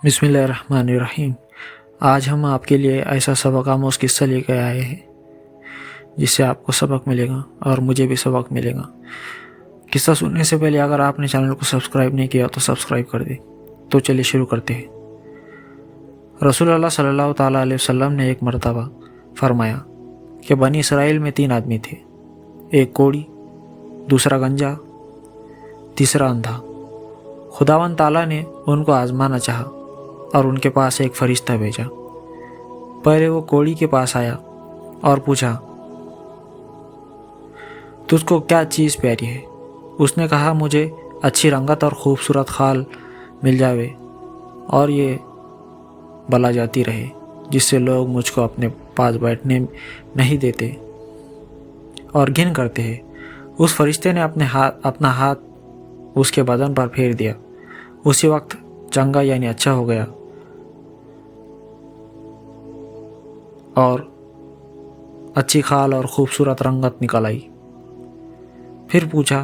बिस्मिल्लाहिर्रहमानिर्रहीम। आज हम आपके लिए ऐसा सबक आमोज़ किस्सा लेकर आए हैं जिससे आपको सबक मिलेगा और मुझे भी सबक मिलेगा। किस्सा सुनने से पहले अगर आपने चैनल को सब्सक्राइब नहीं किया तो सब्सक्राइब कर दें। तो चलिए शुरू करते हैं। रसूलुल्लाह सल्लल्लाहु ताला अलैहि वसल्लम ने एक मरतबा फरमाया कि बनी इसराइल में 3 आदमी थे, एक कोढ़ी, दूसरा गंजा, तीसरा अंधा। खुदावंद ताला ने उनको आजमाना चाहा और उनके पास एक फरिश्ता भेजा। पहले वो कोढ़ी के पास आया और पूछा, तुझको क्या चीज़ प्यारी है? उसने कहा, मुझे अच्छी रंगत और खूबसूरत खाल मिल जावे और ये बला जाती रहे जिससे लोग मुझको अपने पास बैठने नहीं देते और घिन करते हैं। उस फरिश्ते ने अपना हाथ उसके बदन पर फेर दिया। उसी वक्त चंगा यानी अच्छा हो गया और अच्छी खाल और खूबसूरत रंगत निकल आई। फिर पूछा,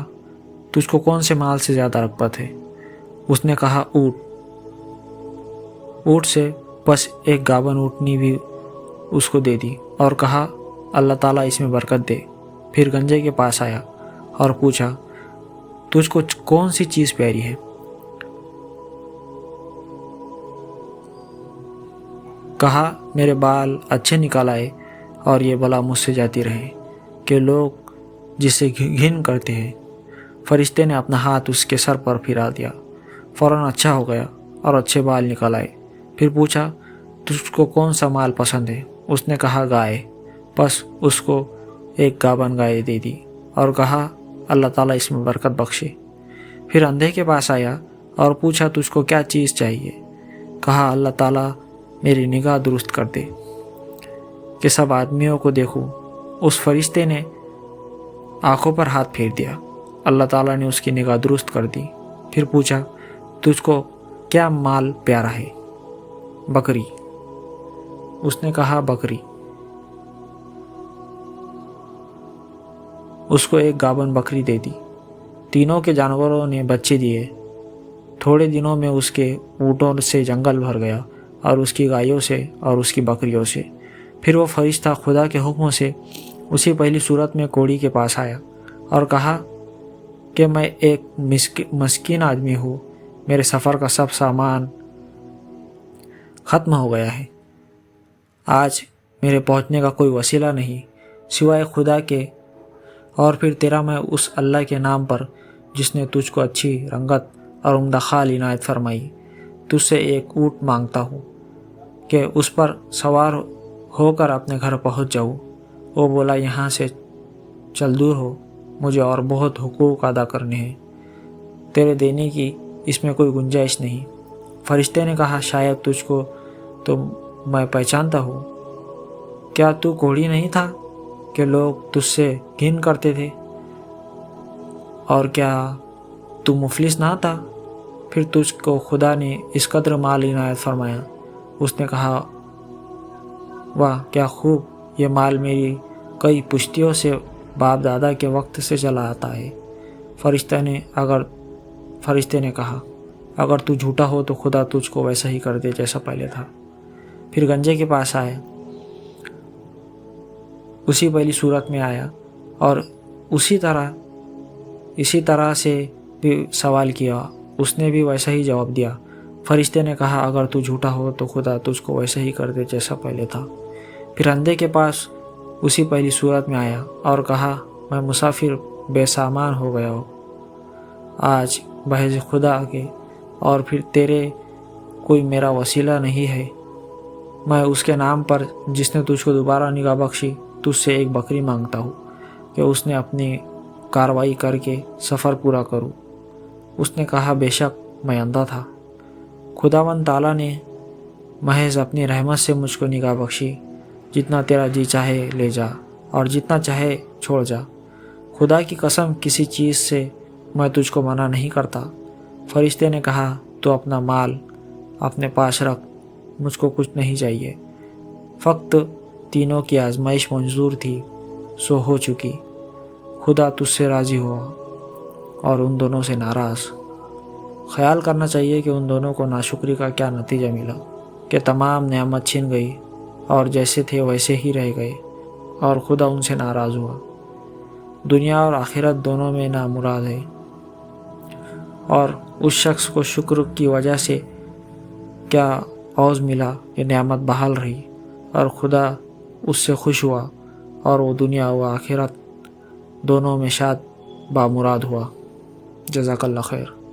तुझको कौन से माल से ज़्यादा रग़बत है? उसने कहा, ऊँट। ऊँट से बस एक गाभन ऊँटनी भी उसको दे दी और कहा, अल्लाह ताला इसमें बरकत दे। फिर गंजे के पास आया और पूछा, तुझको कौन सी चीज़ प्यारी है? कहा, मेरे बाल अच्छे निकल आए और ये बला मुझसे जाती रहे कि लोग जिसे घिन करते हैं। फरिश्ते ने अपना हाथ उसके सर पर फिरा दिया। फ़ौरन अच्छा हो गया और अच्छे बाल निकल आए। फिर पूछा, तुझको कौन सा माल पसंद है? उसने कहा, गाय। बस उसको एक गाभन गाय दे दी और कहा, अल्लाह ताला इसमें बरकत बख्शे। फिर अंधे के पास आया और पूछा, तुझको क्या चीज़ चाहिए? कहा, अल्लाह ताला मेरी निगाह दुरुस्त कर दे कि सब आदमियों को देखूं। उस फरिश्ते ने आंखों पर हाथ फेर दिया। अल्लाह ताला ने उसकी निगाह दुरुस्त कर दी। फिर पूछा, तुझको क्या माल प्यारा है? बकरी। उसने कहा, बकरी। उसको एक गाभन बकरी दे दी। तीनों के जानवरों ने बच्चे दिए। थोड़े दिनों में उसके ऊँटों से जंगल भर गया और उसकी गायों से और उसकी बकरियों से। फिर वो फरिश्ता खुदा के हुक्म से उसी पहली सूरत में कोढ़ी के पास आया और कहा कि मैं एक मस्कीन आदमी हूँ, मेरे सफ़र का सब सामान ख़त्म हो गया है। आज मेरे पहुँचने का कोई वसीला नहीं सिवाय खुदा के। और फिर तेरा मैं उस अल्लाह के नाम पर जिसने तुझको अच्छी रंगत और उम्दा खाल इनायत फरमाई, तुझसे एक ऊँट मांगता हूँ कि उस पर सवार होकर अपने घर पहुँच जाऊँ। वो बोला, यहाँ से चल दूर हो, मुझे और बहुत हुकूक अदा करने हैं, तेरे देने की इसमें कोई गुंजाइश नहीं। फरिश्ते ने कहा, शायद तुझको तो मैं पहचानता हूँ। क्या तू कोढ़ी नहीं था कि लोग तुझसे घिन करते थे? और क्या तू मुफलिस ना था? फिर तुझको खुदा ने इस कदर माल इनायत फरमाया। उसने कहा, वाह क्या खूब, ये माल मेरी कई पुश्तियों से बाप दादा के वक्त से चला आता है। फरिश्ते ने कहा, अगर तू झूठा हो तो खुदा तुझको वैसा ही कर दे जैसा पहले था। फिर गंजे के पास आया, उसी पहली सूरत में आया और इसी तरह से भी सवाल किया। उसने भी वैसा ही जवाब दिया। फरिश्ते ने कहा, अगर तू झूठा हो तो खुदा तुझको वैसा ही कर दे जैसा पहले था। फिर अंधे के पास उसी पहली सूरत में आया और कहा, मैं मुसाफिर बेसामान हो गया हूँ आज बहज़ खुदा के, और फिर तेरे कोई मेरा वसीला नहीं है। मैं उसके नाम पर जिसने तुझको दोबारा निगाह बख्शी तुझसे एक बकरी मांगता हूँ कि उसने अपनी कार्रवाई करके सफ़र पूरा करूँ। उसने कहा, बेशक मैं अंधा था। खुदावंद ताला ने महज अपनी रहमत से मुझको निगाह बख्शी। जितना तेरा जी चाहे ले जा और जितना चाहे छोड़ जा। खुदा की कसम, किसी चीज़ से मैं तुझको मना नहीं करता। फरिश्ते ने कहा, तो अपना माल अपने पास रख, मुझको कुछ नहीं चाहिए। फ़क्त तीनों की आजमाइश मंजूर थी सो हो चुकी। खुदा तुझसे राज़ी हुआ और उन दोनों से नाराज़। خیال کرنا چاہیے کہ ان دونوں کو ناشکری کا کیا نتیجہ ملا کہ تمام نعمت چھن گئی اور جیسے تھے ویسے ہی رہ گئے اور خدا ان سے ناراض ہوا۔ دنیا اور آخرت دونوں میں نامراد ہے، اور اس شخص کو شکر کی وجہ سے کیا عوض ملا کہ نعمت بحال رہی اور خدا اس سے خوش ہوا اور وہ دنیا و آخرت دونوں میں شاد بامراد ہوا۔ جزاک اللہ خیر۔